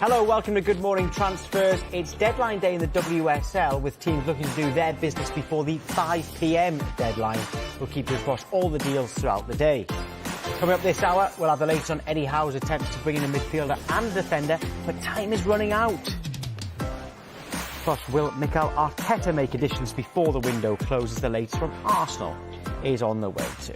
Hello, welcome to Good Morning Transfers. It's deadline day in the WSL with teams looking to do their business before the 5 p.m. deadline. We'll keep you across all the deals throughout the day. Coming up this hour, we'll have the latest on Eddie Howe's attempts to bring in a midfielder and defender, but time is running out. Plus, will Mikel Arteta make additions before the window closes? The latest from Arsenal is on the way too.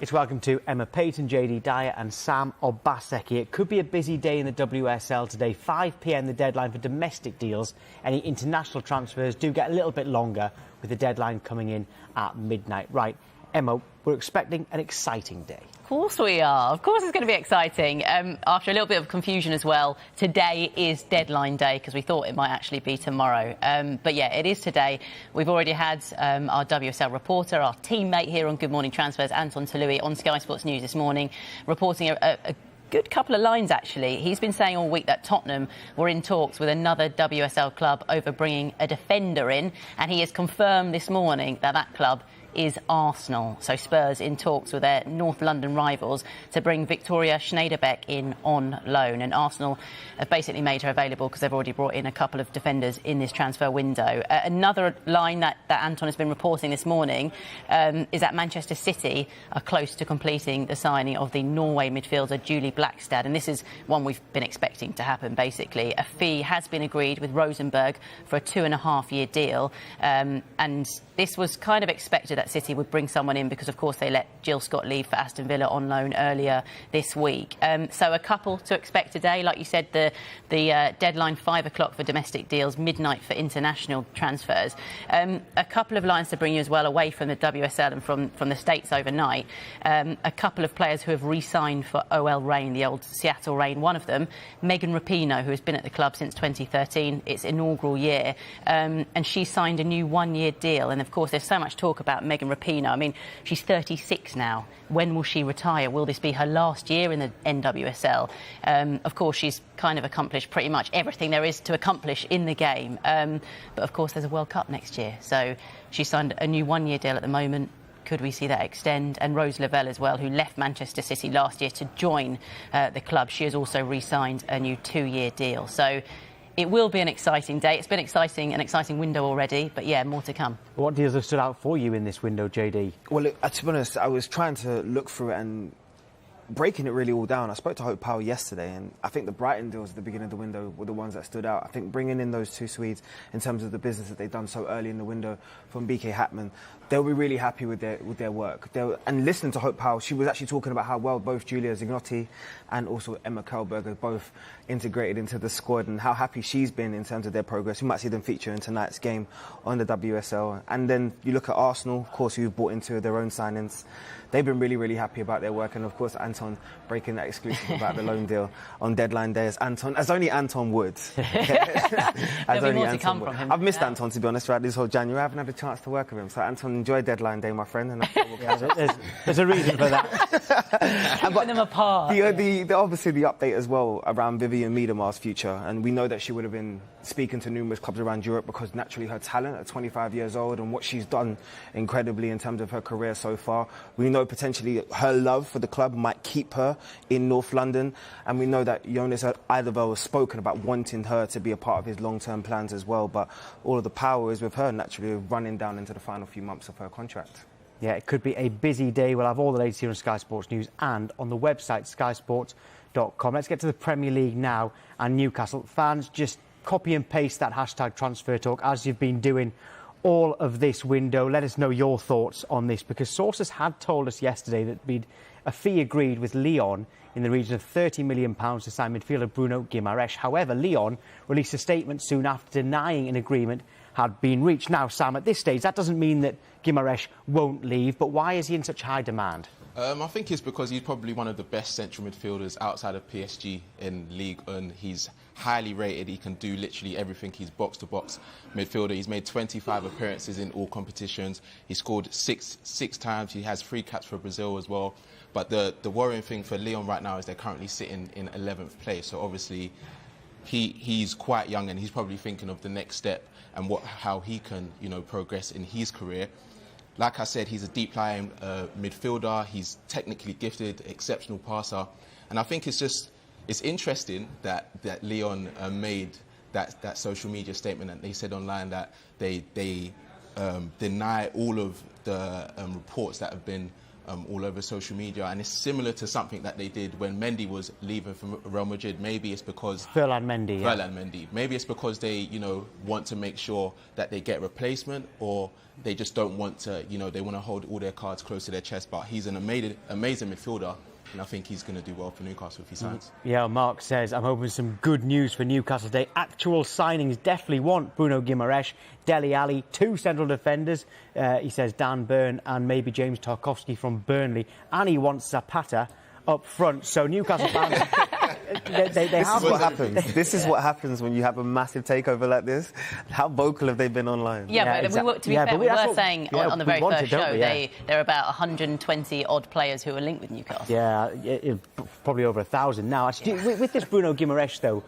It's welcome to Emma Payton, JD Dyer and Sam Obaseki. It could be a busy day in the WSL today. 5 p.m. the deadline for domestic deals. Any international transfers do get a little bit longer with the deadline coming in at midnight. Right, Emma, we're expecting an exciting day. Of course we are. Of course it's going to be exciting. After a little bit of confusion as well, today is deadline day because we thought it might actually be tomorrow. But yeah, it is today. We've already had our WSL reporter, our teammate here on Good Morning Transfers, Anton Tolui, on Sky Sports News this morning, reporting a good couple of lines, actually. He's been saying all week that Tottenham were in talks with another WSL club over bringing a defender in, and he has confirmed this morning that that club is Arsenal. So Spurs in talks with their North London rivals to bring Victoria Schneiderbeck in on loan. And Arsenal have basically made her available because they've already brought in a couple of defenders in this transfer window. Another line that Anton has been reporting this morning is that Manchester City are close to completing the signing of the Norway midfielder Julie Blackstad. And this is one we've been expecting to happen, basically. A fee has been agreed with Rosenborg for a 2.5-year deal. And this was kind of expected that City would bring someone in because, of course, they let Jill Scott leave for Aston Villa on loan earlier this week. So a couple to expect today. Like you said, the deadline 5 o'clock for domestic deals, midnight for international transfers. A couple of lines to bring you as well away from the WSL and from the States overnight. A couple of players who have re-signed for OL Reign, the old Seattle Reign. One of them, Megan Rapinoe, who has been at the club since 2013, its inaugural year. And she signed a new 1-year deal. And of course, there's so much talk about Megan Rapinoe. I mean, she's 36 now. When will she retire? Will this be her last year in the NWSL? Of course, she's kind of accomplished pretty much everything there is to accomplish in the game. But of course, there's a World Cup next year. So she signed a new 1-year deal at the moment. Could we see that extend? And Rose Lavelle as well, who left Manchester City last year to join the club. She has also re-signed a new 2-year deal. So it will be an exciting day. It's been an exciting window already, but yeah, more to come. What deals have stood out for you in this window, JD? Well, to be honest, I was trying to look through it and breaking it really all down. I spoke to Hope Powell yesterday, and I think the Brighton deals at the beginning of the window were the ones that stood out. I think bringing in those two Swedes in terms of the business that they've done so early in the window from BK Hatman, they'll be really happy with their work. And listening to Hope Powell, she was actually talking about how well both Julia Zignotti and also Emma Kjellberg both integrated into the squad and how happy she's been in terms of their progress. You might see them feature in tonight's game on the WSL. And then you look at Arsenal, of course, who've bought into their own signings. They've been really, really happy about their work. And of course, Anton breaking that exclusive about the loan deal on deadline day as only Anton would. There'll be more to come from him. I've missed Anton, to be honest, throughout this whole January. I haven't had a chance to work with him. So Anton, enjoy deadline day, my friend. And there's a reason for that. Keeping them apart. Obviously, the update as well around Vivian Miedemar's future. And we know that she would have been speaking to numerous clubs around Europe because naturally her talent at 25 years old and what she's done incredibly in terms of her career so far. We know potentially her love for the club might keep her in North London. And we know that Jonas Eidevall has spoken about wanting her to be a part of his long-term plans as well. But all of the power is with her naturally running down into the final few months of her contract. Yeah, it could be a busy day. We'll have all the latest here on Sky Sports News and on the website skysports.com. Let's get to the Premier League now. And Newcastle fans, just copy and paste that hashtag transfer talk as you've been doing all of this window. Let us know your thoughts on this, because sources had told us yesterday that there'd be a fee agreed with Lyon in the region of £30 million to sign midfielder Bruno Guimaraes. However, Lyon released a statement soon after denying an agreement had been reached. Now, Sam, at this stage, that doesn't mean that Guimaraes won't leave, but why is he in such high demand? I think it's because he's probably one of the best central midfielders outside of PSG in League One. He's highly rated. He can do literally everything. He's box-to-box midfielder. He's made 25 appearances in all competitions. He scored six times. He has 3 caps for Brazil as well. But the worrying thing for Lyon right now is they're currently sitting in 11th place. So obviously he's quite young and he's probably thinking of the next step and how he can, progress in his career. like I said, he's a deep-lying midfielder. He's technically gifted, exceptional passer. And I think it's interesting that Lyon made that social media statement, and they said online that they deny all of the reports that have been all over social media, and it's similar to something that they did when Mendy was leaving from Real Madrid. Maybe it's because Ferland Mendy. Yeah. Ferland Mendy. Maybe it's because they, want to make sure that they get replacement, or they just don't want to, they want to hold all their cards close to their chest. But he's an amazing midfielder, and I think he's going to do well for Newcastle if he signs. Yeah, Mark says, I'm hoping some good news for Newcastle today. Actual signings definitely want Bruno Guimaraes, Dele Alli, 2 central defenders. He says Dan Burn and maybe James Tarkowski from Burnley. And he wants Zapata up front. So Newcastle fans... This is what happens. This is what happens when you have a massive takeover like this. How vocal have they been online? Yeah, but exactly. to be fair, we were saying on the very first show, there are about 120 odd players who are linked with Newcastle. Yeah, probably over 1,000 now. Actually, with this Bruno Guimaraes, though,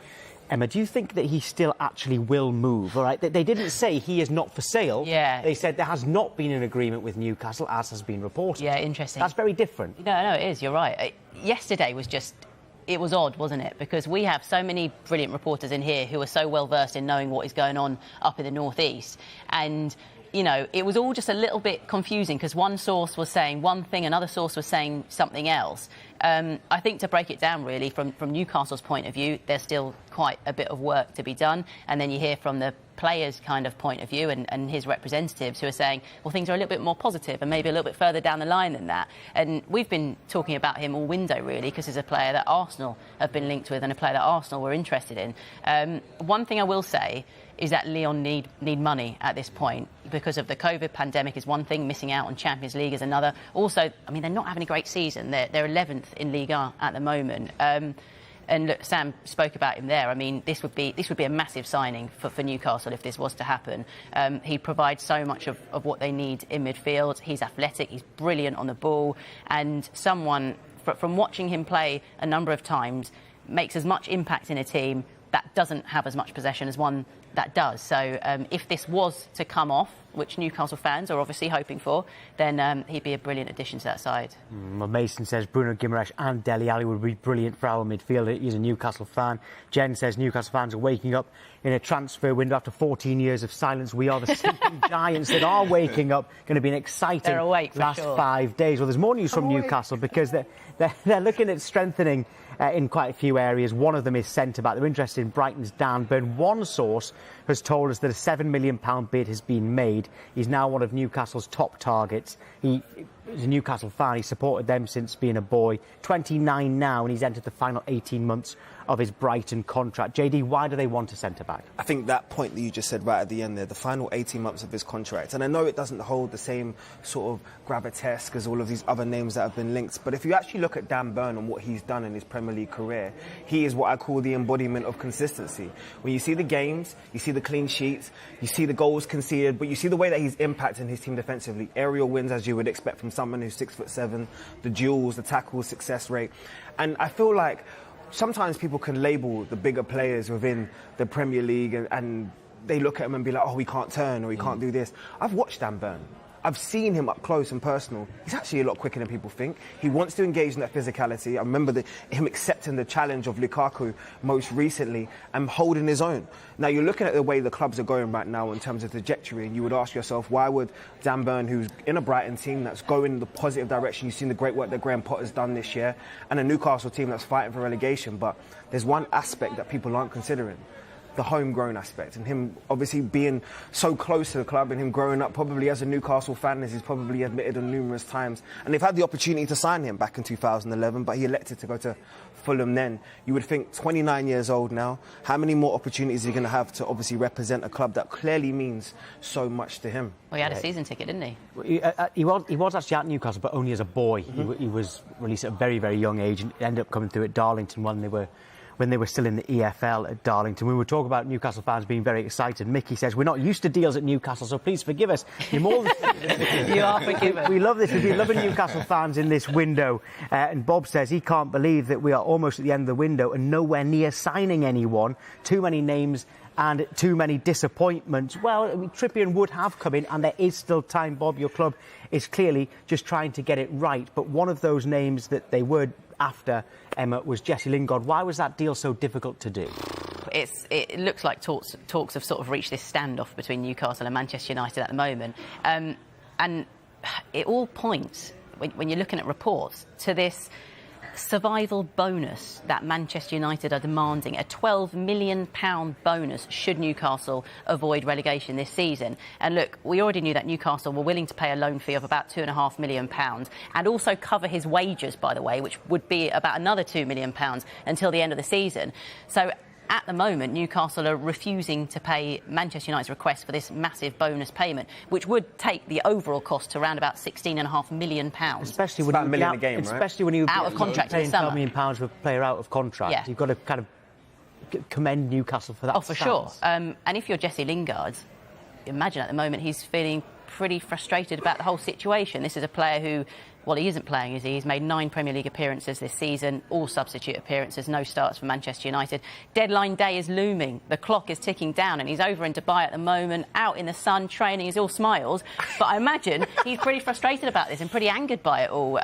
Emma, do you think that he still actually will move? All right, they didn't say he is not for sale. Yeah. They said there has not been an agreement with Newcastle, as has been reported. Yeah, interesting. That's very different. No, it is. You're right. Yesterday was just... It was odd, wasn't it? Because we have so many brilliant reporters in here who are so well versed in knowing what is going on up in the northeast. And, it was all just a little bit confusing because one source was saying one thing, another source was saying something else. I think to break it down, really, from Newcastle's point of view, there's still quite a bit of work to be done. And then you hear from the players' kind of point of view and his representatives who are saying, well, things are a little bit more positive and maybe a little bit further down the line than that. And we've been talking about him all window, really, because he's a player that Arsenal have been linked with and a player that Arsenal were interested in. One thing I will say is that Lyon need money at this point because of the COVID pandemic is one thing, missing out on Champions League is another. Also, they're not having a great season. They're 11th in Ligue 1 at the moment. And look, Sam spoke about him there. This would be a massive signing for Newcastle if this was to happen. He provides so much of what they need in midfield. He's athletic, he's brilliant on the ball, and someone, from watching him play a number of times, makes as much impact in a team that doesn't have as much possession as one that does. So if this was to come off, which Newcastle fans are obviously hoping for, then he'd be a brilliant addition to that side. Mason says Bruno Guimaraes and Dele Alli would be brilliant for our midfielder. He's a Newcastle fan. Jen says Newcastle fans are waking up in a transfer window after 14 years of silence. We are the sleeping giants that are waking up. Going to be an exciting last 5 days. Well, there's more news from Newcastle because they're looking at strengthening in quite a few areas. One of them is centre-back. They're interested in Brighton's Dan Burn. One source has told us that a £7 million bid has been made. He's now one of Newcastle's top targets. He's a Newcastle fan. He supported them since being a boy. 29 now, and he's entered the final 18 months of his Brighton contract. JD, why do they want a centre-back? I think that point that you just said right at the end there, the final 18 months of his contract, and I know it doesn't hold the same sort of gravitas as all of these other names that have been linked, but if you actually look at Dan Burn and what he's done in his Premier League career, he is what I call the embodiment of consistency. When you see the games, you see the clean sheets, you see the goals conceded, but you see the way that he's impacting his team defensively. Aerial wins, as you would expect from someone who's 6'7", the duels, the tackles, success rate. And I feel like sometimes people can label the bigger players within the Premier League and they look at them and be like, oh, he can't turn or he can't do this. I've watched Dan Burn. I've seen him up close and personal. He's actually a lot quicker than people think. He wants to engage in that physicality. I remember him accepting the challenge of Lukaku most recently and holding his own. Now, you're looking at the way the clubs are going right now in terms of trajectory, and you would ask yourself, why would Dan Burn, who's in a Brighton team that's going in the positive direction, you've seen the great work that Graham Potter's done this year, and a Newcastle team that's fighting for relegation, but there's one aspect that people aren't considering. The homegrown aspect, and him obviously being so close to the club and him growing up probably as a Newcastle fan, as he's probably admitted on numerous times. And they've had the opportunity to sign him back in 2011, but he elected to go to Fulham then. You would think 29 years old now, how many more opportunities is he going to have to obviously represent a club that clearly means so much to him? Well, he had a season ticket, didn't he? He was actually at Newcastle, but only as a boy. He was released at a very, very young age and ended up coming through at Darlington when they were still in the EFL at Darlington. We were talking about Newcastle fans being very excited. Mickey says, we're not used to deals at Newcastle, so please forgive us. You're more You are forgiven. We love this. We've been loving Newcastle fans in this window. And Bob says he can't believe that we are almost at the end of the window and nowhere near signing anyone. Too many names and too many disappointments. Well, I mean, Trippier would have come in, and there is still time, Bob. Your club is clearly just trying to get it right. But one of those names that they were after, Emma, was Jesse Lingard. Why was that deal so difficult to do? It looks like talks have sort of reached this standoff between Newcastle and Manchester United at the moment. And it all points, when you're looking at reports, to this survival bonus that Manchester United are demanding, a £12 million bonus should Newcastle avoid relegation this season. And look, we already knew that Newcastle were willing to pay a loan fee of about £2.5 million and also cover his wages, by the way, which would be about another £2 million until the end of the season. So at the moment, Newcastle are refusing to pay Manchester United's request for this massive bonus payment, which would take the overall cost to around about £16.5 million. Especially when you million a game, right? Especially when you out of contract in the summer. £12 million for a player out of contract. Yeah. You've got to kind of commend Newcastle for that. Oh, for sure. And if you're Jesse Lingard, imagine at the moment he's feeling pretty frustrated about the whole situation. This is a player who, well, he isn't playing, is he? He's made 9 Premier League appearances this season, all substitute appearances, no starts for Manchester United. Deadline day is looming. The clock is ticking down, and he's over in Dubai at the moment, out in the sun, training. He's all smiles. But I imagine he's pretty frustrated about this and pretty angered by it all.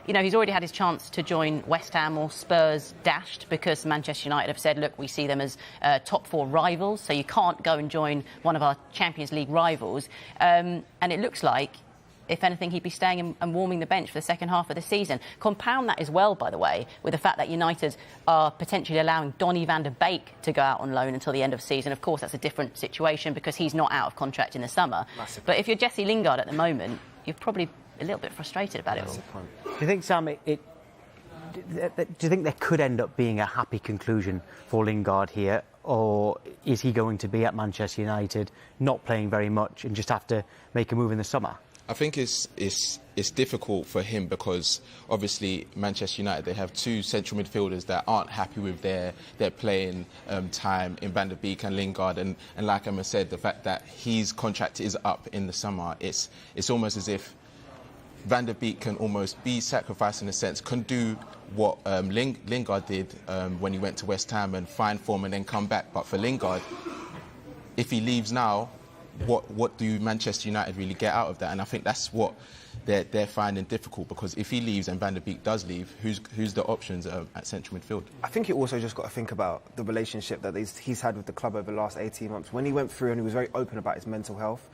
You know, he's already had his chance to join West Ham or Spurs dashed because Manchester United have said, look, we see them as top 4 rivals, so you can't go and join one of our Champions League rivals. And it looks like, if anything, he'd be staying and warming the bench for the second half of the season. Compound that as well, by the way, with the fact that United are potentially allowing Donny van der Beek to go out on loan until the end of the season. Of course, that's a different situation because he's not out of contract in the summer. Massive. But if you're Jesse Lingard at the moment, you're probably a little bit frustrated about it all. Do you think, Sam, do you think there could end up being a happy conclusion for Lingard here, or is he going to be at Manchester United, not playing very much, and just have to make a move in the summer? I think it's difficult for him because obviously Manchester United, they have 2 central midfielders that aren't happy with their playing time in Van der Beek and Lingard, and like Emma said, the fact that his contract is up in the summer, it's almost as if Van der Beek can almost be sacrificed in a sense, can do what Lingard did when he went to West Ham and find form and then come back. But for Lingard, if he leaves now, what do Manchester United really get out of that? And I think that's what they're finding difficult, because if he leaves and Van der Beek does leave, who's the options at central midfield? I think you also just got to think about the relationship that he's had with the club over the last 18 months. When he went through and he was very open about his mental health,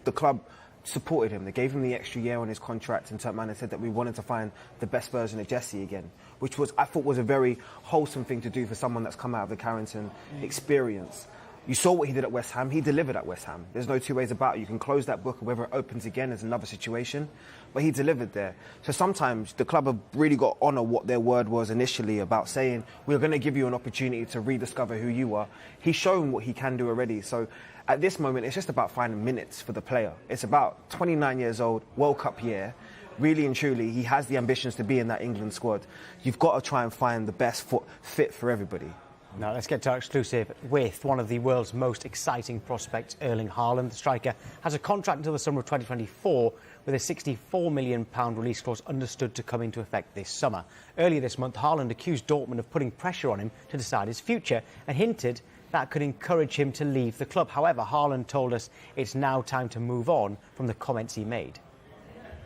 the club supported him. They gave him the extra year on his contract and turned around and said that we wanted to find the best version of Jesse again, which I thought was a very wholesome thing to do for someone that's come out of the Carrington experience. You saw what he did at West Ham. He delivered at West Ham. There's no two ways about it. You can close that book, and whether it opens again is another situation. But he delivered there. So sometimes the club have really got to honour what their word was initially about saying, we're going to give you an opportunity to rediscover who you are. He's shown what he can do already. So at this moment, it's just about finding minutes for the player. It's about 29 years old, World Cup year. Really and truly, he has the ambitions to be in that England squad. You've got to try and find the best fit for everybody. Now let's get to our exclusive with one of the world's most exciting prospects, Erling Haaland. The striker has a contract until the summer of 2024 with a £64 million release clause understood to come into effect this summer. Earlier this month, Haaland accused Dortmund of putting pressure on him to decide his future and hinted that could encourage him to leave the club. However, Haaland told us it's now time to move on from the comments he made.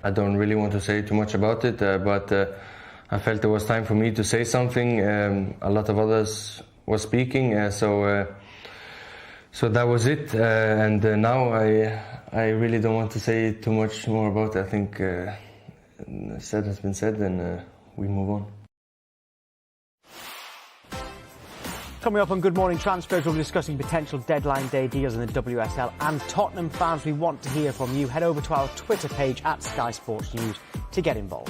I don't really want to say too much about it, but I felt it was time for me to say something. A lot of others were speaking, so that was it. And now I really don't want to say too much more about it. I think said has been said, and we move on. Coming up on Good Morning Transfers, we'll be discussing potential deadline day deals in the WSL. And Tottenham fans, we want to hear from you. Head over to our Twitter page at Sky Sports News to get involved.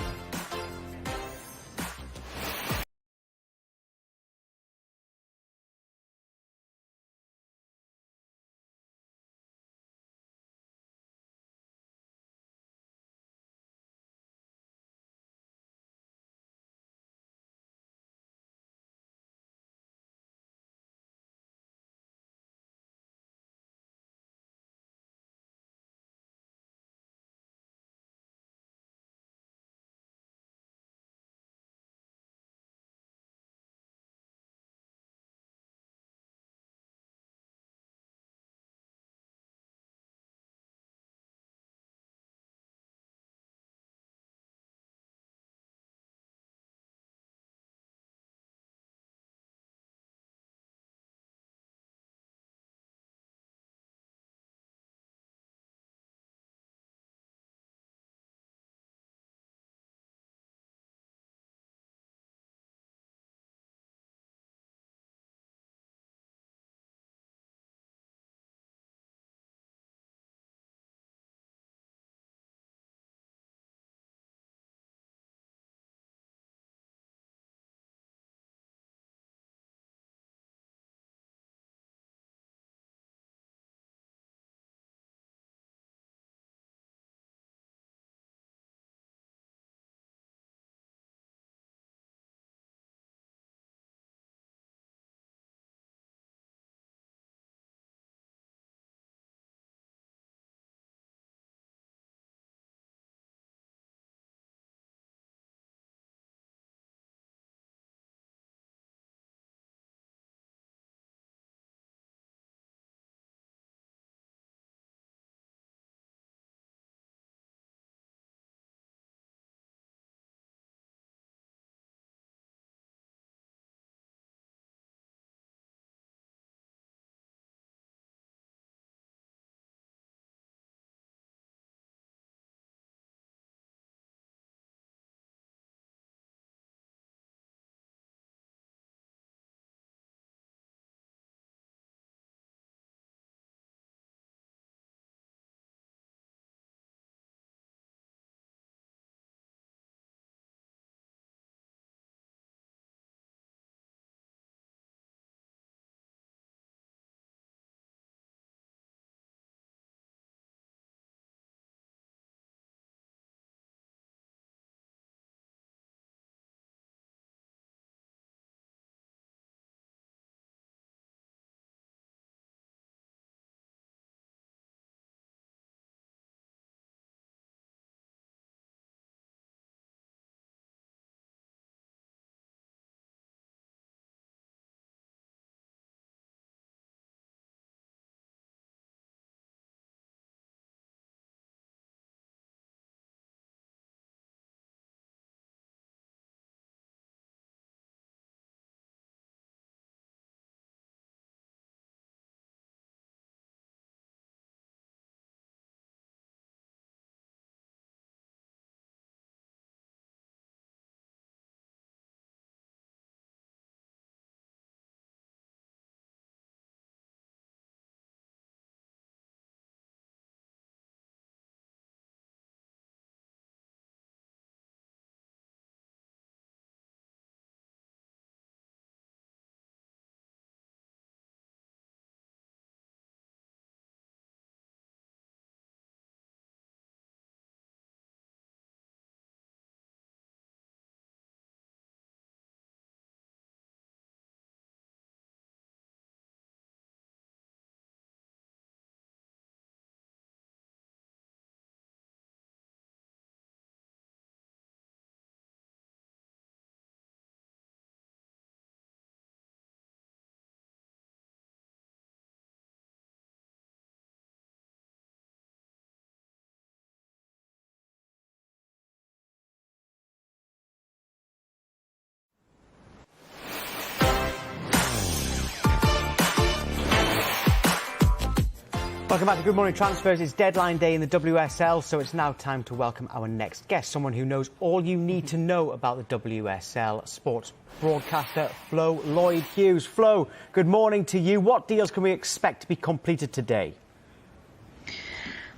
Welcome back to Good Morning Transfers. It's deadline day in the WSL, so it's now time to welcome our next guest, someone who knows all you need to know about the WSL, sports broadcaster Flo Lloyd-Hughes. Flo, good morning to you. What deals can we expect to be completed today?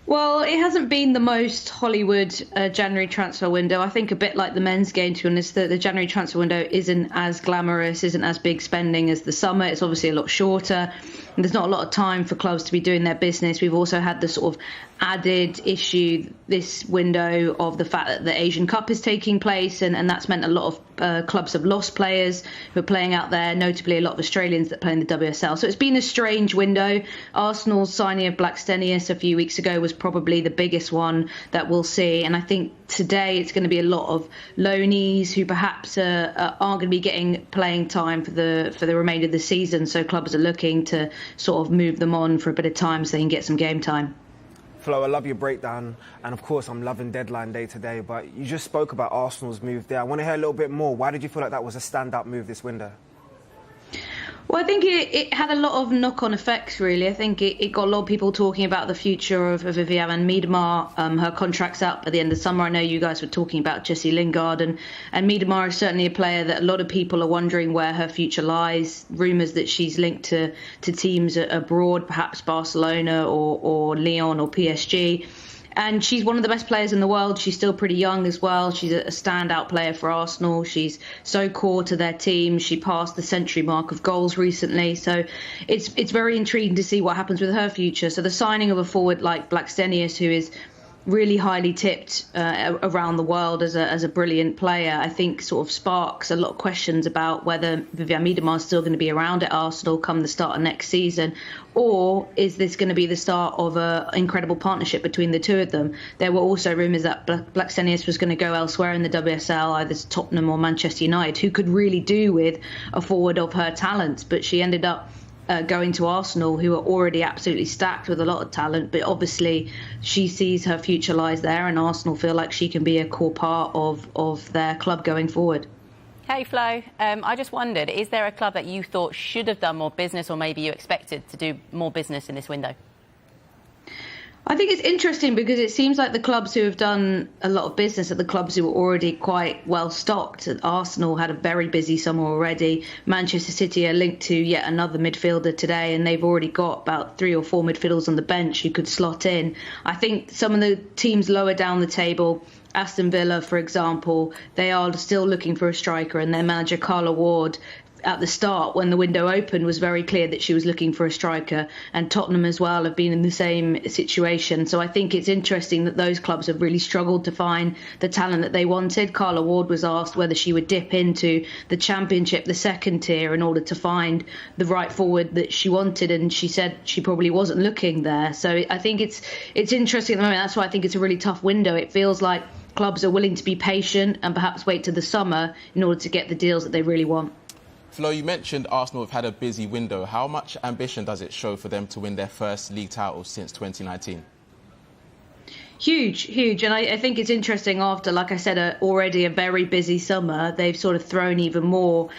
Well, it hasn't been the most Hollywood January transfer window. I think a bit like the men's game, to be honest, the January transfer window isn't as glamorous, isn't as big spending as the summer. It's obviously a lot shorter. And there's not a lot of time for clubs to be doing their business. We've also had the sort of added issue this window of the fact that the Asian Cup is taking place, and that's meant a lot of clubs have lost players who are playing out there, notably a lot of Australians that play in the WSL. So it's been a strange window. Arsenal's signing of Blackstenius a few weeks ago was probably the biggest one that we'll see, and I think today it's going to be a lot of loanees who perhaps aren't going to be getting playing time for the remainder of the season, so clubs are looking to sort of move them on for a bit of time so they can get some game time. Flo, I love your breakdown, and of course I'm loving deadline day today, but you just spoke about Arsenal's move there. I want to hear a little bit more. Why did you feel like that was a standout move this window? Well, I think it had a lot of knock-on effects, really. I think it got a lot of people talking about the future of Viviane Miedema. Her contract's up at the end of summer. I know you guys were talking about Jessie Lingard, and Miedema is certainly a player that a lot of people are wondering where her future lies. Rumours that she's linked to teams abroad, perhaps Barcelona or Lyon or PSG. And she's one of the best players in the world. She's still pretty young as well. She's a standout player for Arsenal. She's so core to their team. She passed the century mark of goals recently. So it's very intriguing to see what happens with her future. So the signing of a forward like Blackstenius, who is really highly tipped around the world as a brilliant player, I think sort of sparks a lot of questions about whether Viviane Miedema is still going to be around at Arsenal come the start of next season, or is this going to be the start of an incredible partnership between the two of them. There were also rumours that Blackstenius was going to go elsewhere in the WSL, either to Tottenham or Manchester United, who could really do with a forward of her talents, but she ended up going to Arsenal, who are already absolutely stacked with a lot of talent, but obviously she sees her future lies there, and Arsenal feel like she can be a core part of their club going forward. Hey Flo, I just wondered, is there a club that you thought should have done more business, or maybe you expected to do more business in this window? I think it's interesting because it seems like the clubs who have done a lot of business are the clubs who were already quite well stocked. Arsenal had a very busy summer already. Manchester City are linked to yet another midfielder today, and they've already got about 3 or 4 midfielders on the bench who could slot in. I think some of the teams lower down the table, Aston Villa, for example, they are still looking for a striker, and their manager, Carla Ward, at the start, when the window opened, was very clear that she was looking for a striker, and Tottenham as well have been in the same situation. So I think it's interesting that those clubs have really struggled to find the talent that they wanted. Carla Ward was asked whether she would dip into the Championship, the second tier, in order to find the right forward that she wanted, and she said she probably wasn't looking there. So I think it's interesting at the moment. That's why I think it's a really tough window. It feels like clubs are willing to be patient and perhaps wait to the summer in order to get the deals that they really want. Flo, you mentioned Arsenal have had a busy window. How much ambition does it show for them to win their first league title since 2019? Huge. And I think it's interesting after, like I said, already a very busy summer, they've sort of thrown even more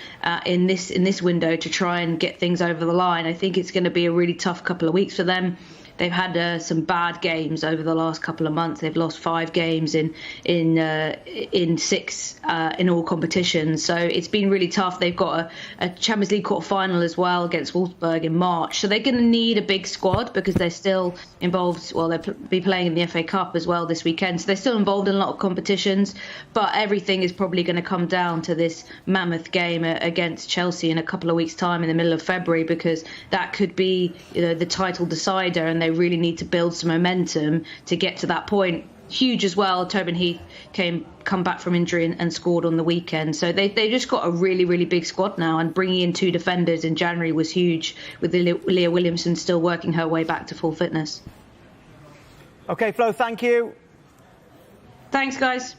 in this window to try and get things over the line. I think it's going to be a really tough couple of weeks for them. They've had some bad games over the last couple of months. They've lost 5 games in 6 in all competitions. So it's been really tough. They've got a Champions League quarter-final as well against Wolfsburg in March. So they're going to need a big squad because they're still involved. Well, they'll be playing in the FA Cup as well this weekend. So they're still involved in a lot of competitions. But everything is probably going to come down to this mammoth game against Chelsea in a couple of weeks' time in the middle of February, because that could be the title decider, and they really need to build some momentum to get to that point. Huge as well, Tobin Heath come back from injury and scored on the weekend. So they just got a really, really big squad now, and bringing in 2 defenders in January was huge, with Leah Williamson still working her way back to full fitness. OK, Flo, thank you. Thanks, guys.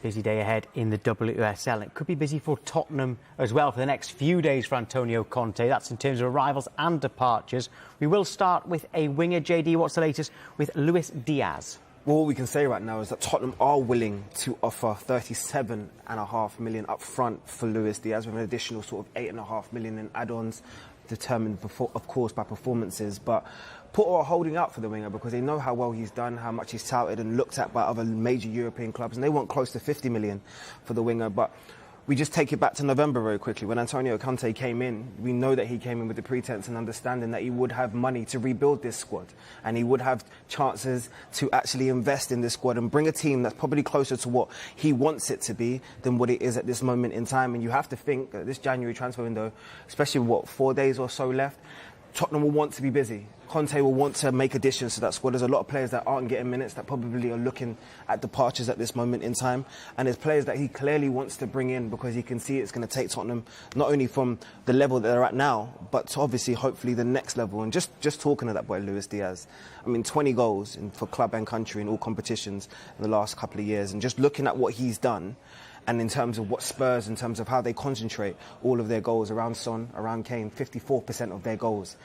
Busy day ahead in the WSL. It could be busy for Tottenham as well for the next few days for Antonio Conte. That's in terms of arrivals and departures. We will start with a winger. JD, what's the latest with Luis Diaz? Well, all we can say right now is that Tottenham are willing to offer 37.5 million up front for Luis Diaz, with an additional sort of 8.5 million in add-ons, determined, of course, by performances. But Porto are holding out for the winger because they know how well he's done, how much he's touted and looked at by other major European clubs, and they want close to 50 million for the winger. But we just take it back to November very quickly. When Antonio Conte came in, we know that he came in with the pretense and understanding that he would have money to rebuild this squad, and he would have chances to actually invest in this squad and bring a team that's probably closer to what he wants it to be than what it is at this moment in time. And you have to think that this January transfer window, especially 4 days or so left, Tottenham will want to be busy. Conte will want to make additions to that squad. There's a lot of players that aren't getting minutes that probably are looking at departures at this moment in time. And there's players that he clearly wants to bring in because he can see it's going to take Tottenham not only from the level that they're at now, but to obviously, hopefully, the next level. And just talking to that boy, Luis Diaz, I mean, 20 goals for club and country in all competitions in the last couple of years. And just looking at what he's done, and in terms of what Spurs, in terms of how they concentrate all of their goals around Son, around Kane, 54% of their goals,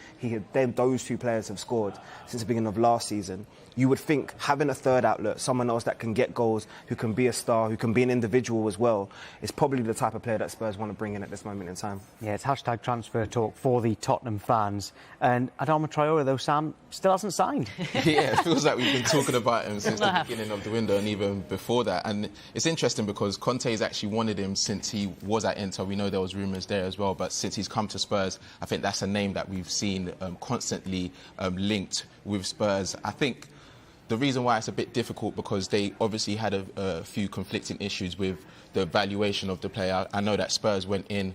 those two players have scored since the beginning of last season. You would think having a third outlet, someone else that can get goals, who can be a star, who can be an individual as well, is probably the type of player that Spurs want to bring in at this moment in time. Yeah, it's hashtag transfer talk for the Tottenham fans. And Adama Traore, though, Sam, still hasn't signed. Yeah, it feels like we've been talking about him since the beginning of the window and even before that. And it's interesting because Conte has actually wanted him since he was at Inter. We know there was rumours there as well, but since he's come to Spurs, I think that's a name that we've seen constantly linked with Spurs. I think the reason why it's a bit difficult because they obviously had a few conflicting issues with the valuation of the player. I know that Spurs went in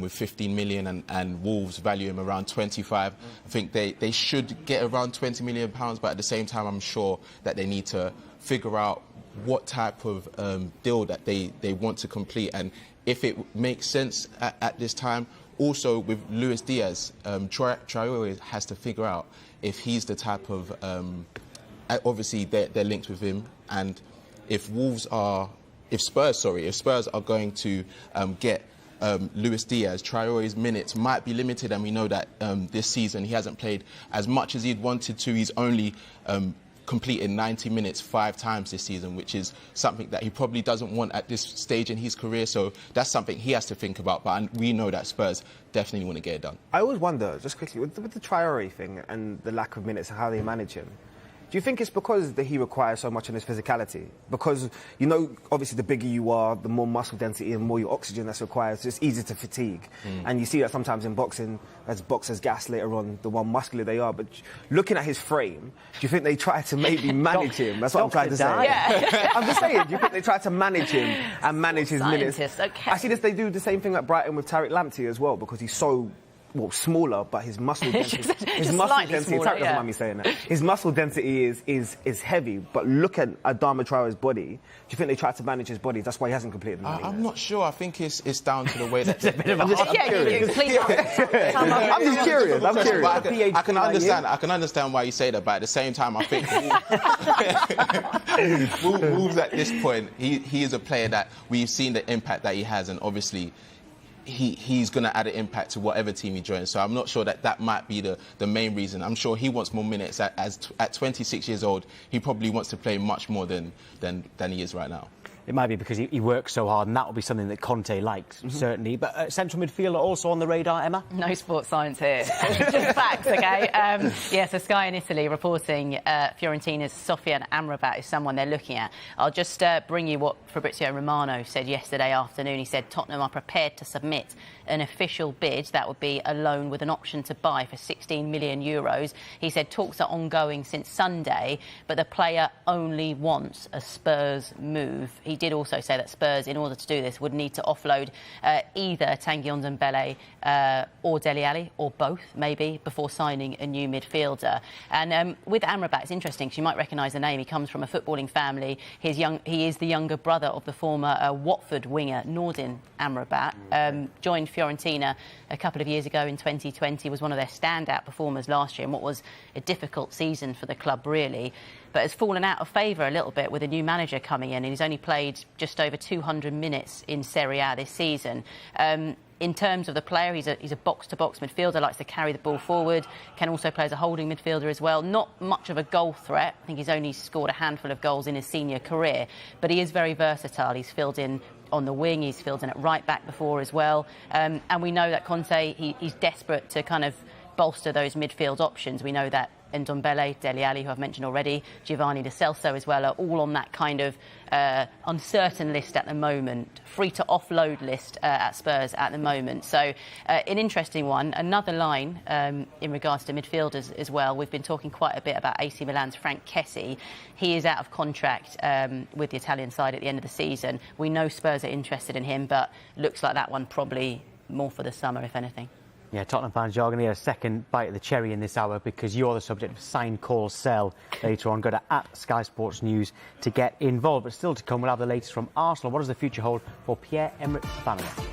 with 15 million and Wolves value him around 25. I think they should get around 20 million pounds, but at the same time, I'm sure that they need to figure out what type of deal that they want to complete and if it makes sense at this time. Also, with Luis Diaz, Traore has to figure out if he's the type of obviously they're linked with him, and if Spurs are going to get Luis Diaz, Traore's minutes might be limited, and we know that this season he hasn't played as much as he'd wanted to. He's only completed 90 minutes 5 times this season, which is something that he probably doesn't want at this stage in his career. So that's something he has to think about. But we know that Spurs definitely want to get it done. I always wonder, just quickly, with the Traore thing and the lack of minutes and how they manage him, do you think it's because that he requires so much in his physicality? Because, you know, obviously the bigger you are, the more muscle density and more your oxygen that's required, so it's easy to fatigue. And you see that sometimes in boxing, as boxers gas later on, the more muscular they are. But looking at his frame, do you think they try to maybe manage him? That's what I'm trying to say. Yeah. I'm just saying, do you think they try to manage him and manage his minutes? Okay. I see this, they do the same thing at Brighton with Tariq Lamptey as well, because he's so smaller, but his muscle density, smaller, doesn't mind me saying that. His muscle density is heavy, but look at Adama Traore's body. Do you think they tried to manage his body? That's why he hasn't completed the I'm not sure. I think it's down to the way that I'm just curious. I can understand why you say that, but at the same time, I think Wolves at this point, he is a player that we've seen the impact that he has, and obviously he's going to add an impact to whatever team he joins. So I'm not sure that might be the main reason. I'm sure he wants more minutes. At 26 years old, he probably wants to play much more than he is right now. It might be because he works so hard, and that will be something that Conte likes, certainly. But central midfielder also on the radar, Emma? No sports science here. Just facts, OK? So Sky in Italy reporting Fiorentina's Sofian Amrabat is someone they're looking at. I'll just bring you what Fabrizio Romano said yesterday afternoon. He said Tottenham are prepared to submit an official bid. That would be a loan with an option to buy for 16 million euros. He said talks are ongoing since Sunday, but the player only wants a Spurs move. He did also say that Spurs, in order to do this, would need to offload either Tanguy Ndombele or Dele Alli, or both, maybe, before signing a new midfielder. And with Amrabat, it's interesting because you might recognise the name. He comes from a footballing family. He is the younger brother of the former Watford winger, Nordin Amrabat. Joined Fiorentina a couple of years ago in 2020, was one of their standout performers last year in what was a difficult season for the club, really. but has fallen out of favour a little bit with a new manager coming in, and he's only played just over 200 minutes in Serie A this season. In terms of the player, he's a box-to-box midfielder, likes to carry the ball forward, can also play as a holding midfielder as well. Not much of a goal threat. I think he's only scored a handful of goals in his senior career, but he is very versatile. He's filled in on the wing, he's filled in at right back before as well. And we know that Conte, he's desperate to kind of bolster those midfield options. We know that Ndombele, Dele Alli, who I've mentioned already, Giovanni Lo Celso as well, are all on that kind of uncertain list at the moment, free to offload list at Spurs at the moment. So an interesting one. Another line in regards to midfielders as well. We've been talking quite a bit about AC Milan's Frank Kessie. He is out of contract with the Italian side at the end of the season. We know Spurs are interested in him, but looks like that one probably more for the summer, if anything. Yeah, Tottenham fans, you're going to get a second bite of the cherry in this hour because you're the subject of sign, call, sell later on. Go to @Sky Sports News to get involved. But still to come, we'll have the latest from Arsenal. What does the future hold for Pierre-Emerick Aubameyang?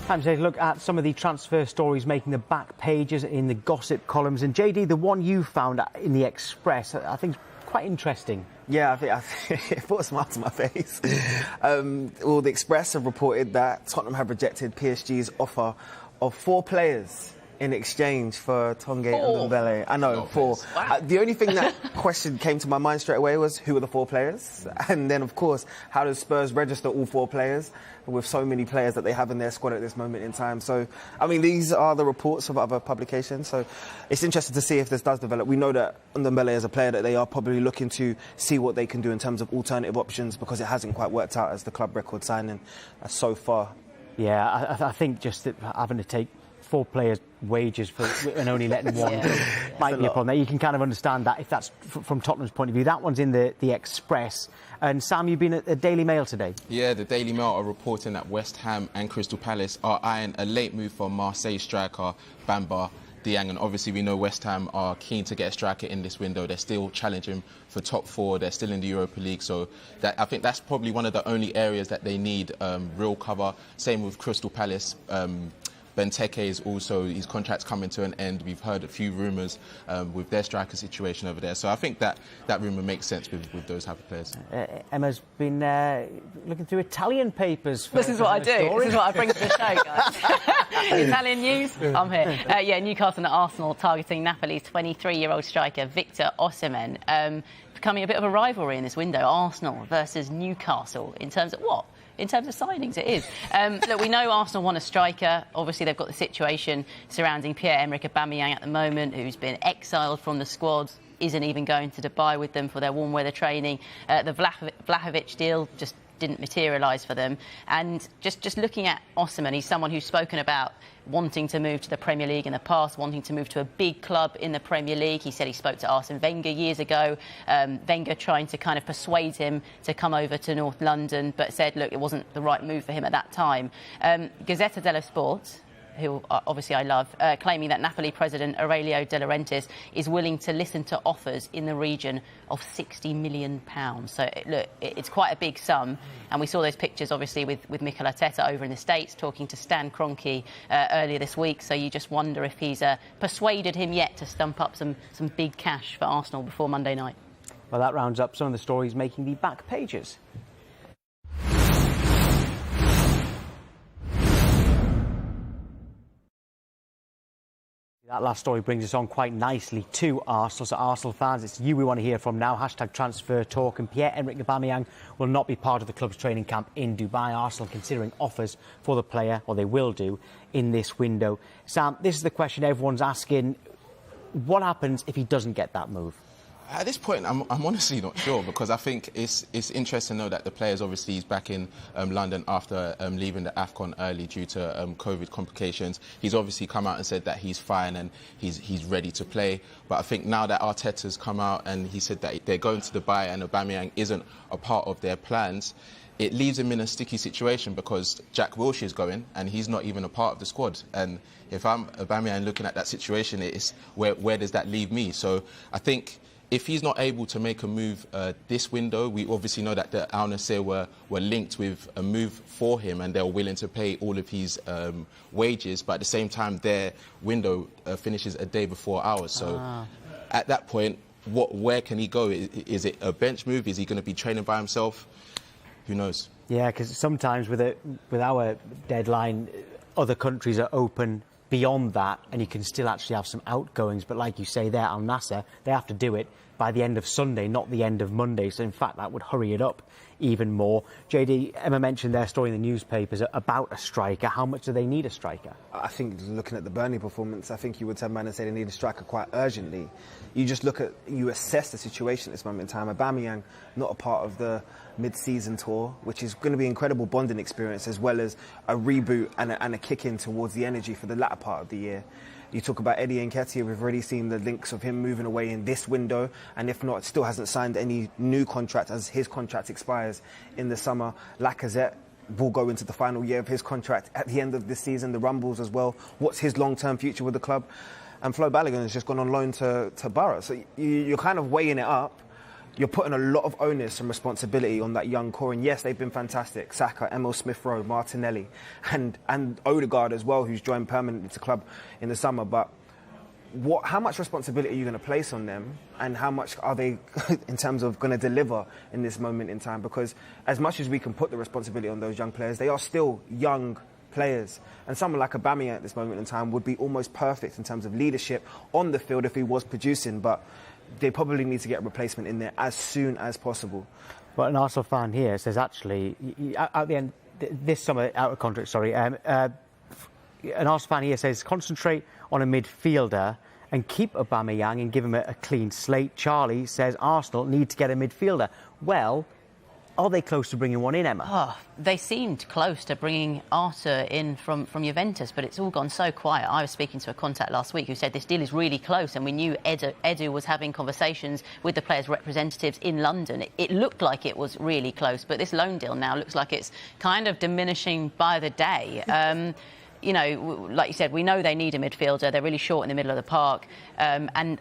Time to take a look at some of the transfer stories making the back pages in the gossip columns. And JD, the one you found in the Express, I think quite interesting. Yeah, I think it put a smile to my face. The Express have reported that Tottenham have rejected PSG's offer of 4 players in exchange for Tanguy Ndombele. I know, 4. Wow. The only thing that question came to my mind straight away was, who are the 4 players? And then, of course, how does Spurs register all 4 players with so many players that they have in their squad at this moment in time? So, I mean, these are the reports of other publications. So it's interesting to see if this does develop. We know that Ndombele is a player that they are probably looking to see what they can do in terms of alternative options, because it hasn't quite worked out as the club record signing so far. Yeah, I think just that having to take 4 players' wages and only letting one go might be a problem. You can kind of understand that if that's from Tottenham's point of view. That one's in the Express. And Sam, you've been at the Daily Mail today. Yeah, the Daily Mail are reporting that West Ham and Crystal Palace are eyeing a late move for Marseille striker Bamba Dieng, and obviously we know West Ham are keen to get a striker in this window. They're still challenging for top 4. They're still in the Europa League, so I think that's probably one of the only areas that they need real cover. Same with Crystal Palace. Benteke is also, his contract's coming to an end. We've heard a few rumours with their striker situation over there. So I think that rumour makes sense with those type of players. Emma's been looking through Italian papers. This is what I do. This is what I bring to the show, guys. Italian news, I'm here. Newcastle and Arsenal targeting Napoli's 23-year-old striker Victor Osimhen. Becoming a bit of a rivalry in this window, Arsenal versus Newcastle, in terms of what? In terms of signings, it is. Look, we know Arsenal want a striker. Obviously, they've got the situation surrounding Pierre-Emerick Aubameyang at the moment, who's been exiled from the squad, isn't even going to Dubai with them for their warm weather training. The Vlahovic deal just didn't materialise for them. And just looking at Osimhen, he's someone who's spoken about wanting to move to the Premier League in the past, wanting to move to a big club in the Premier League. He said he spoke to Arsene Wenger years ago. Wenger trying to kind of persuade him to come over to North London, but said, look, it wasn't the right move for him at that time. Gazzetta dello Sport, who obviously I love, claiming that Napoli president Aurelio De Laurentiis is willing to listen to offers in the region of £60 million. So, look, it's quite a big sum. And we saw those pictures, obviously, with Mikel Arteta over in the States, talking to Stan Kroenke earlier this week. So you just wonder if he's persuaded him yet to stump up some big cash for Arsenal before Monday night. Well, that rounds up some of the stories making the back pages. That last story brings us on quite nicely to Arsenal. So Arsenal fans, it's you we want to hear from now. # transfer talk. And Pierre-Emerick Aubameyang will not be part of the club's training camp in Dubai. Arsenal considering offers for the player, or they will do, in this window. Sam, this is the question everyone's asking. What happens if he doesn't get that move? At this point, I'm honestly not sure, because I think it's interesting to know that the player's obviously is back in London after leaving the AFCON early due to COVID complications. He's obviously come out and said that he's fine and he's ready to play. But I think now that Arteta's come out and he said that they're going to Dubai and Aubameyang isn't a part of their plans, it leaves him in a sticky situation, because Jack Wilshere's going and he's not even a part of the squad. And if I'm Aubameyang looking at that situation, it's where does that leave me? So I think if he's not able to make a move this window, we obviously know that the Al Nassr were linked with a move for him and they were willing to pay all of his wages, but at the same time their window finishes a day before ours. So at that point, where can he go? Is it a bench move? Is he going to be training by himself? Who knows? Yeah, because sometimes with our deadline, other countries are open beyond that, and you can still actually have some outgoings. But like you say there, Al Nassr, they have to do it by the end of Sunday, not the end of Monday. So in fact, that would hurry it up even more. JD, Emma mentioned their story in the newspapers about a striker. How much do they need a striker? I think looking at the Burnley performance, I think you would turn around and say they need a striker quite urgently. You just you assess the situation at this moment in time. Aubameyang, not a part of the mid-season tour, which is going to be an incredible bonding experience, as well as a reboot and a kick-in towards the energy for the latter part of the year. You talk about Eddie Nketiah, we've already seen the links of him moving away in this window, and if not, still hasn't signed any new contract as his contract expires in the summer. Lacazette will go into the final year of his contract at the end of this season, the Rumbles as well. What's his long-term future with the club? And Flo Balogun has just gone on loan to Borough. So you're kind of weighing it up. You're putting a lot of onus and responsibility on that young core. And yes, they've been fantastic. Saka, Emil Smith-Rowe, Martinelli, and Odegaard as well, who's joined permanently to the club in the summer. But how much responsibility are you going to place on them, and how much are they, in terms of going to deliver in this moment in time? Because as much as we can put the responsibility on those young players, they are still young players. And someone like Aubameyang at this moment in time would be almost perfect in terms of leadership on the field if he was producing, but they probably need to get a replacement in there as soon as possible. Well, an Arsenal fan here says, actually, at the end, this summer, out of contract, sorry, an Arsenal fan here says, concentrate on a midfielder and keep Aubameyang and give him a clean slate. Charlie says Arsenal need to get a midfielder. Well, are they close to bringing one in, Emma? Oh, they seemed close to bringing Arthur in from Juventus, but it's all gone so quiet. I was speaking to a contact last week who said this deal is really close, and we knew Edu was having conversations with the players' representatives in London. It looked like it was really close, but this loan deal now looks like it's kind of diminishing by the day. You know, like you said, we know they need a midfielder. They're really short in the middle of the park. And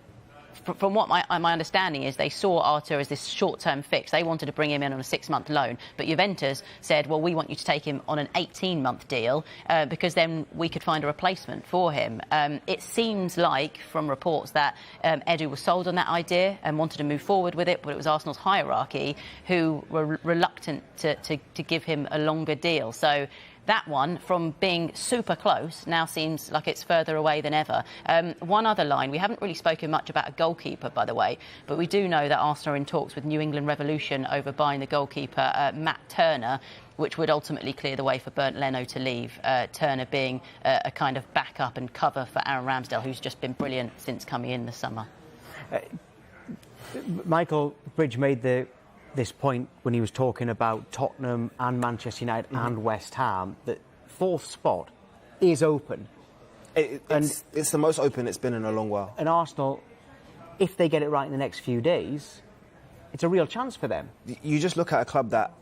from what my understanding is, they saw Arthur as this short-term fix. They wanted to bring him in on a 6-month loan. But Juventus said, well, we want you to take him on an 18-month deal because then we could find a replacement for him. It seems like, from reports, that Edu was sold on that idea and wanted to move forward with it, but it was Arsenal's hierarchy who were reluctant to give him a longer deal. So that one, from being super close, now seems like it's further away than ever. One other line, we haven't really spoken much about a goalkeeper, by the way, but we do know that Arsenal are in talks with New England Revolution over buying the goalkeeper, Matt Turner, which would ultimately clear the way for Bernd Leno to leave, Turner being a kind of backup and cover for Aaron Ramsdale, who's just been brilliant since coming in this summer. Michael Bridge made this point when he was talking about Tottenham and Manchester United and West Ham, that fourth spot is open. It's the most open it's been in a long while. And Arsenal, if they get it right in the next few days, it's a real chance for them. You just look at a club that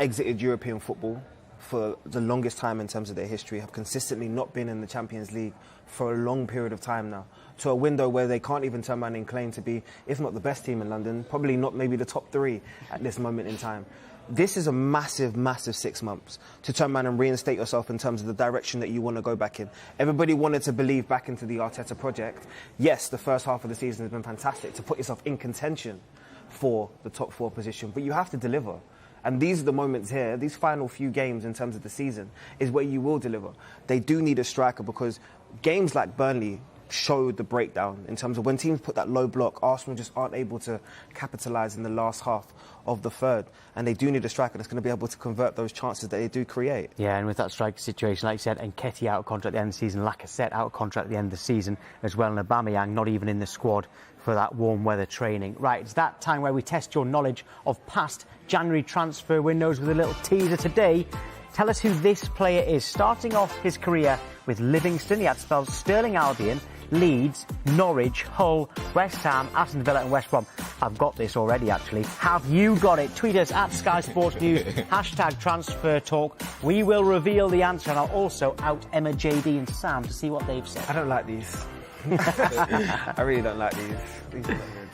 exited European football for the longest time in terms of their history, have consistently not been in the Champions League for a long period of time now, to a window where they can't even turn around and claim to be, if not the best team in London, probably not maybe the top 3 at this moment in time. This is a massive, massive 6 months to turn around and reinstate yourself in terms of the direction that you want to go back in. Everybody wanted to believe back into the Arteta project. Yes, the first half of the season has been fantastic to put yourself in contention for the top 4 position, but you have to deliver. And these are the moments here, these final few games in terms of the season, is where you will deliver. They do need a striker, because games like Burnley showed the breakdown in terms of when teams put that low block, Arsenal just aren't able to capitalise in the last half of the third. And they do need a striker that's going to be able to convert those chances that they do create. Yeah, and with that striker situation, like you said, Nketiah out of contract at the end of the season, Lacazette out of contract at the end of the season as well, and Aubameyang not even in the squad for that warm weather training. Right, it's that time where we test your knowledge of past January transfer windows with a little teaser today. Tell us who this player is. Starting off his career with Livingston, he had spells Stirling Albion, Leeds, Norwich, Hull, West Ham, Aston Villa and West Brom. I've got this already, actually. Have you got it? Tweet us at Sky Sports News, hashtag Transfer Talk. We will reveal the answer, and I'll also out Emma, JD and Sam to see what they've said. I don't like these. I really don't like these. These are not good.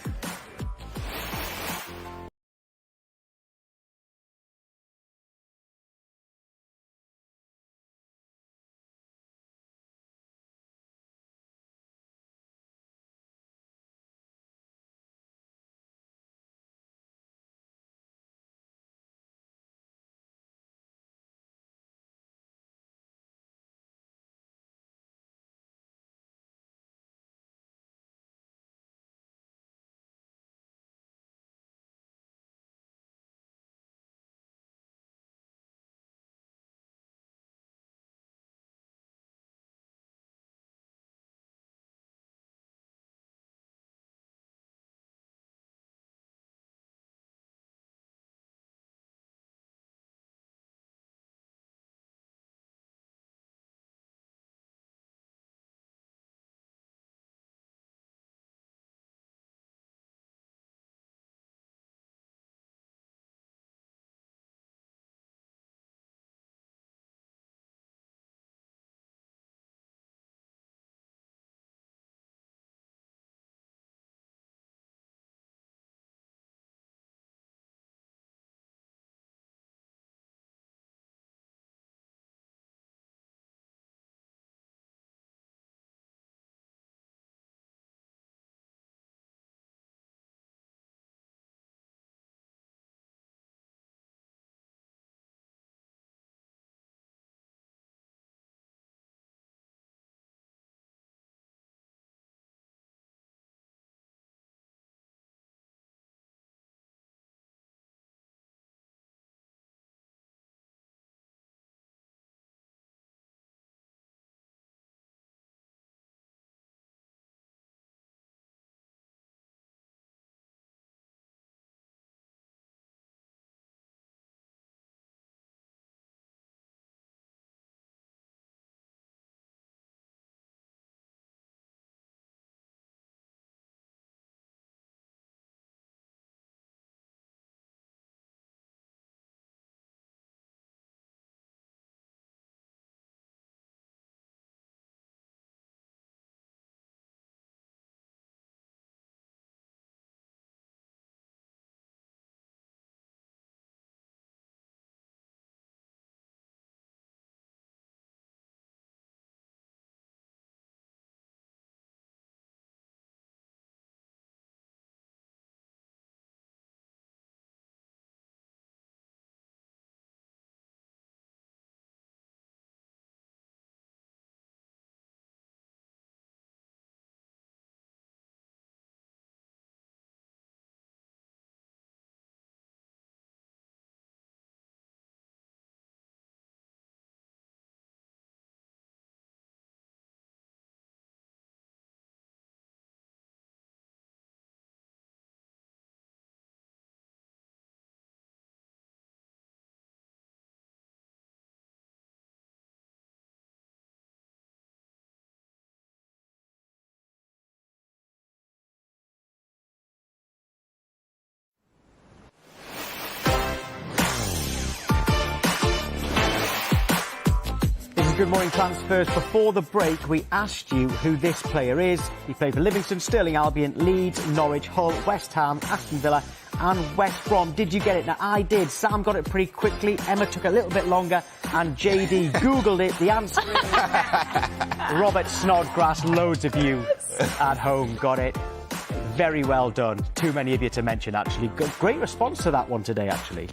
Good morning, transfers. Before the break, we asked you who this player is. He played for Livingston, Stirling Albion, Leeds, Norwich, Hull, West Ham, Aston Villa and West Brom. Did you get it? Now, I did. Sam got it pretty quickly. Emma took a little bit longer. And JD Googled it. The answer is Robert Snodgrass. Loads of you at home got it. Very well done. Too many of you to mention, actually. Great response to that one today, actually.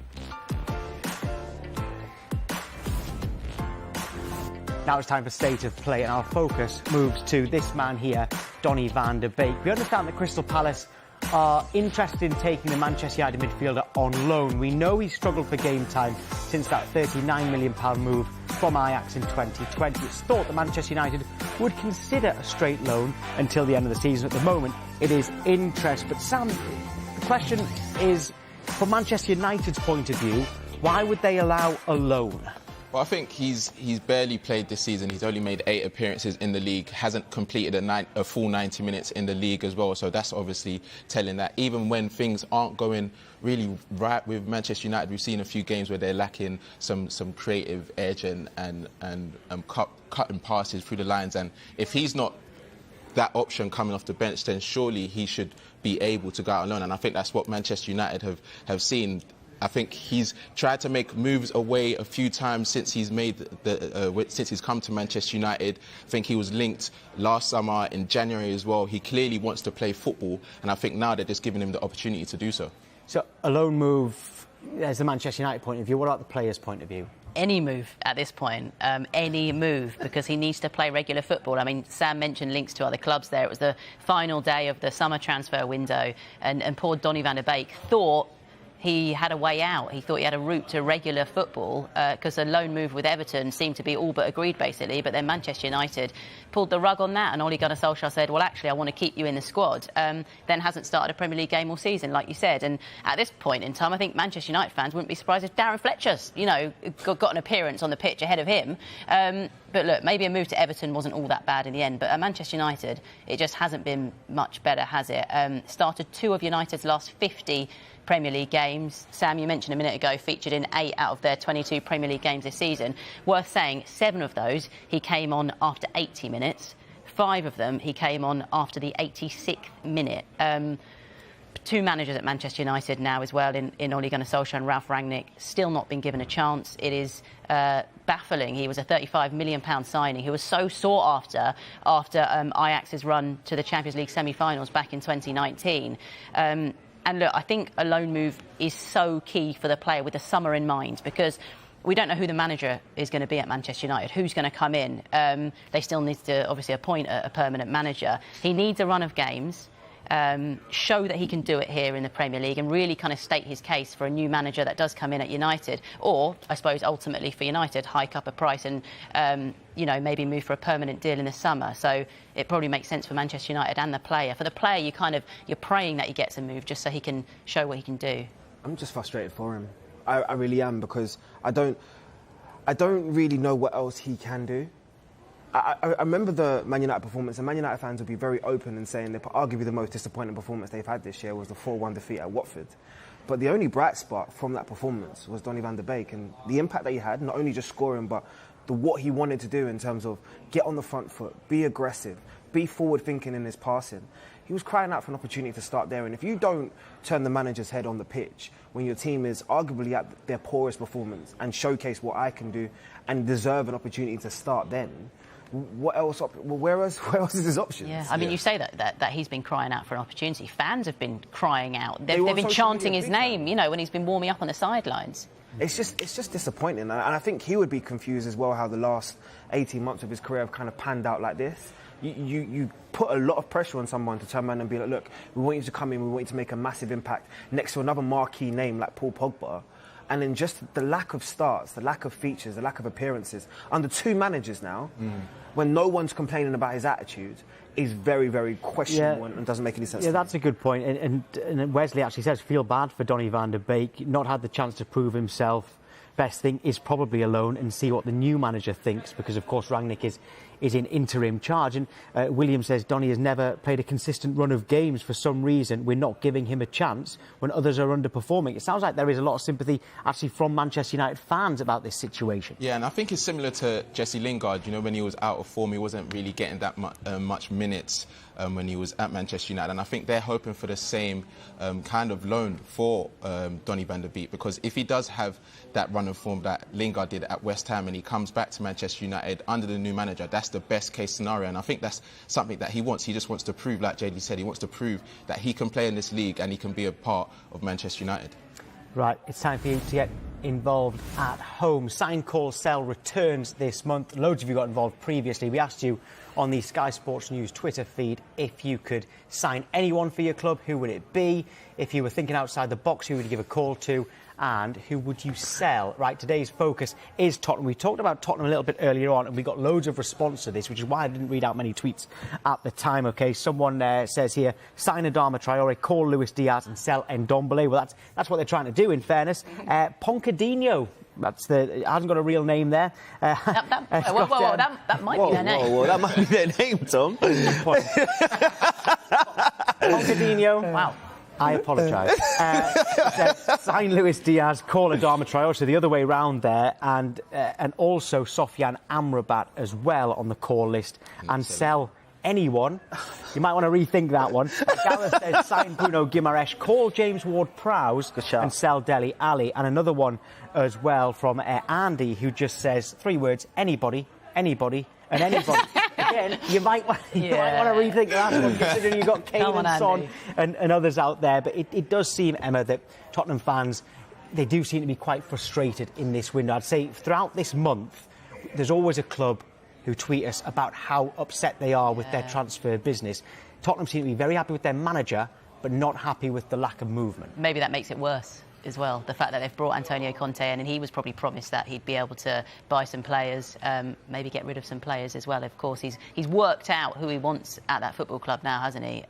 Now it's time for State of Play, and our focus moves to this man here, Donny van de Beek. We understand that Crystal Palace are interested in taking the Manchester United midfielder on loan. We know he struggled for game time since that £39 million move from Ajax in 2020. It's thought that Manchester United would consider a straight loan until the end of the season. At the moment, it is interest. But Sam, the question is, from Manchester United's point of view, why would they allow a loan? Well, I think he's barely played this season. He's only made 8 appearances in the league, hasn't completed a full 90 minutes in the league as well. So that's obviously telling that even when things aren't going really right with Manchester United, we've seen a few games where they're lacking some creative edge and cutting passes through the lines. And if he's not that option coming off the bench, then surely he should be able to go out alone. And I think that's what Manchester United have seen. I think he's tried to make moves away a few times since he's since he's come to Manchester United. I think he was linked last summer in January as well. He clearly wants to play football, and I think now they're just giving him the opportunity to do so. So a loan move, there's the Manchester United point of view. What about the players' point of view? Any move at this point, any move, because he needs to play regular football. I mean, Sam mentioned links to other clubs there. It was the final day of the summer transfer window, and poor Donny van de Beek thought he had a way out. He thought he had a route to regular football because a loan move with Everton seemed to be all but agreed, basically. But then Manchester United pulled the rug on that, and Ole Gunnar Solskjaer said, well, actually, I want to keep you in the squad. Then hasn't started a Premier League game all season, like you said. And at this point in time, I think Manchester United fans wouldn't be surprised if Darren Fletcher's, got an appearance on the pitch ahead of him. But look, maybe a move to Everton wasn't all that bad in the end. But at Manchester United, it just hasn't been much better, has it? Started 2 of United's last 50 Premier League games. Sam, you mentioned a minute ago, featured in 8 out of their 22 Premier League games this season. Worth saying, 7 of those he came on after 80 minutes. 5 of them he came on after the 86th minute. 2 managers at Manchester United now as well, in Ole Gunnar Solskjaer and Ralf Rangnick, still not been given a chance. It is baffling. He was a £35 million signing who was so sought after Ajax's run to the Champions League semi-finals back in 2019. And look, I think a loan move is so key for the player with the summer in mind, because we don't know who the manager is going to be at Manchester United, who's going to come in. They still need to obviously appoint a permanent manager. He needs a run of games, show that he can do it here in the Premier League, and really kind of state his case for a new manager that does come in at United. Or, I suppose, ultimately for United, hike up a price and, maybe move for a permanent deal in the summer. So it probably makes sense for Manchester United and the player. For the player, you're praying that he gets a move just so he can show what he can do. I'm just frustrated for him. I really am, because I don't really know what else he can do. I remember the Man United performance, and Man United fans will be very open in saying that arguably the most disappointing performance they've had this year was the 4-1 defeat at Watford. But the only bright spot from that performance was Donny van de Beek, and the impact that he had, not only just scoring, but what he wanted to do in terms of get on the front foot, be aggressive, be forward-thinking in his passing. He was crying out for an opportunity to start there. And if you don't turn the manager's head on the pitch when your team is arguably at their poorest performance and showcase what I can do and deserve an opportunity to start then, what else? Where else is his options? Yeah, I mean, you say that he's been crying out for an opportunity. Fans have been crying out. They've been chanting his name, when he's been warming up on the sidelines. It's just disappointing, and I think he would be confused as well how the last 18 months of his career have kind of panned out like this. You put a lot of pressure on someone to turn around and be like, look, we want you to come in, we want you to make a massive impact next to another marquee name like Paul Pogba. And then just the lack of starts, the lack of features, the lack of appearances under 2 managers now, when no one's complaining about his attitude, is very, very questionable and doesn't make any sense. Yeah, that's a good point. And Wesley actually says, feel bad for Donny van de Beek, not had the chance to prove himself. Best thing is probably a loan and see what the new manager thinks, because of course Rangnick is is in interim charge. And William says Donny has never played a consistent run of games. For some reason, we're not giving him a chance when others are underperforming. It sounds like there is a lot of sympathy actually from Manchester United fans about this situation. Yeah, and I think it's similar to Jesse Lingard. You know, when he was out of form, he wasn't really getting that much minutes when he was at Manchester United. And I think they're hoping for the same kind of loan for Donny van de Beek, because if he does have that run of form that Lingard did at West Ham and he comes back to Manchester United under the new manager, that's the best case scenario. And I think that's something that he wants. He just wants to prove, like JD said, he wants to prove that he can play in this league and he can be a part of Manchester United. Right, it's time for you to get involved at home. Sign, call, sell returns this month. Loads of you got involved previously. We asked you on the Sky Sports News Twitter feed if you could sign anyone for your club, who would it be? If you were thinking outside the box, who would you give a call to? And who would you sell? Right, today's focus is Tottenham. We talked about Tottenham a little bit earlier on, and we got loads of response to this, which is why I didn't read out many tweets at the time. OK, someone says here, sign Adama Traore, call Luis Diaz and sell Ndombele. Well, that's what they're trying to do, in fairness. Poncadinho. It hasn't got a real name there. That might be their name. Whoa, that might be their name, Tom. Poncadinho. Wow. I apologise. Sign Luis Diaz, call Adama Traore, so the other way round there, and also Sofiane Amrabat as well on the call list, and sell anyone. You might want to rethink that one. Gareth says sign Bruno Guimaraes, call James Ward-Prowse and sell Dele Alli. And another one as well from Andy, who just says 3 words: anybody, anybody, and anybody. Again, you might want to rethink that one, considering you've got Kane and Son and others out there. But it does seem, Emma, that Tottenham fans, they do seem to be quite frustrated in this window. I'd say throughout this month, there's always a club who tweet us about how upset they are with their transfer business. Tottenham seem to be very happy with their manager, but not happy with the lack of movement. Maybe that makes it worse as well, the fact that they've brought Antonio Conte in, and he was probably promised that he'd be able to buy some players, maybe get rid of some players as well. Of course, he's worked out who he wants at that football club now, hasn't he?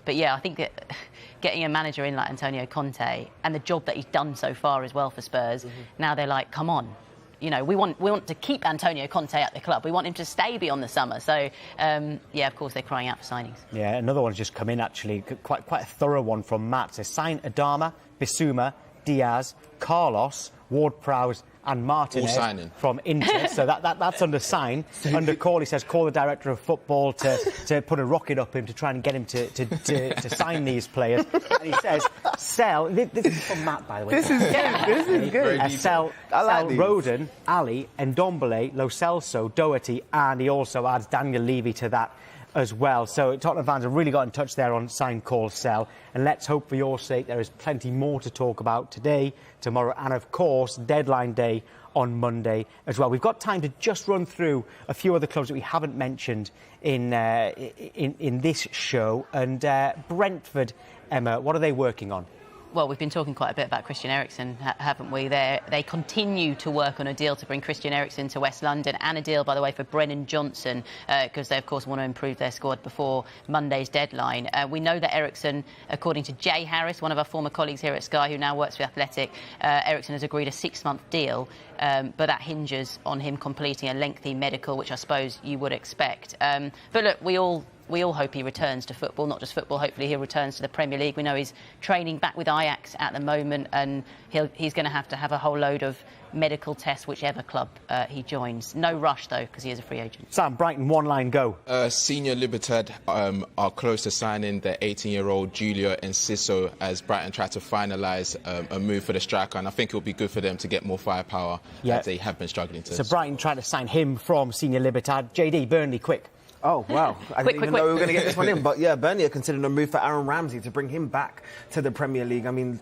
But yeah, I think that getting a manager in like Antonio Conte, and the job that he's done so far as well for Spurs, now they're like, come on. You know, we want to keep Antonio Conte at the club. We want him to stay beyond the summer. So, yeah, of course, they're crying out for signings. Yeah, another one's just come in, actually. Quite a thorough one from Matt. Says, sign Adama, Bissouma, Diaz, Carlos, Ward-Prowse and Martinez from Inter. So that's under sign. Under call, he says, call the director of football to put a rocket up him to try and get him to sign these players. And he says, sell. This is from Matt, by the way. This is good. Sell Rodon, Ali, Ndombele, Lo Celso, Doherty, and he also adds Daniel Levy to that as well. So Tottenham fans have really got in touch there on sign, call, sell. And let's hope for your sake there is plenty more to talk about today, tomorrow, and of course deadline day on Monday as well. We've got time to just run through a few other clubs that we haven't mentioned in this show. And Brentford, Emma, what are they working on? Well, we've been talking quite a bit about Christian Eriksen, haven't we? They continue to work on a deal to bring Christian Eriksen to West London, and a deal, by the way, for Brennan Johnson, because they, of course, want to improve their squad before Monday's deadline. We know that Eriksen, according to Jay Harris, one of our former colleagues here at Sky, who now works for Athletic, Eriksen has agreed a 6-month deal, but that hinges on him completing a lengthy medical, which I suppose you would expect. But look, we all hope he returns to football, not just football. Hopefully he returns to the Premier League. We know he's training back with Ajax at the moment, and he's going to have a whole load of medical tests, whichever club he joins. No rush, though, because he is a free agent. Sam, Brighton, one line, go. Senior Libertad are close to signing their 18-year-old Julio Enciso as Brighton try to finalise a move for the striker, and I think it'll be good for them to get more firepower as they have been struggling to. So Brighton trying to sign him from Senior Libertad. JD, Burnley, quick. Oh, wow. I didn't even know we were going to get this one in. But, yeah, Burnley are considering a move for Aaron Ramsey to bring him back to the Premier League. I mean,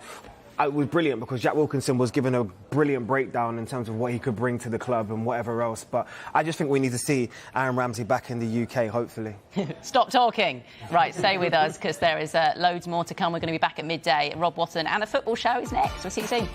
it was brilliant because Jack Wilkinson was given a brilliant breakdown in terms of what he could bring to the club and whatever else. But I just think we need to see Aaron Ramsey back in the UK, hopefully. Stop talking. Right, stay with us because there is loads more to come. We're going to be back at midday. Rob Watson and the football show is next. We'll see you soon.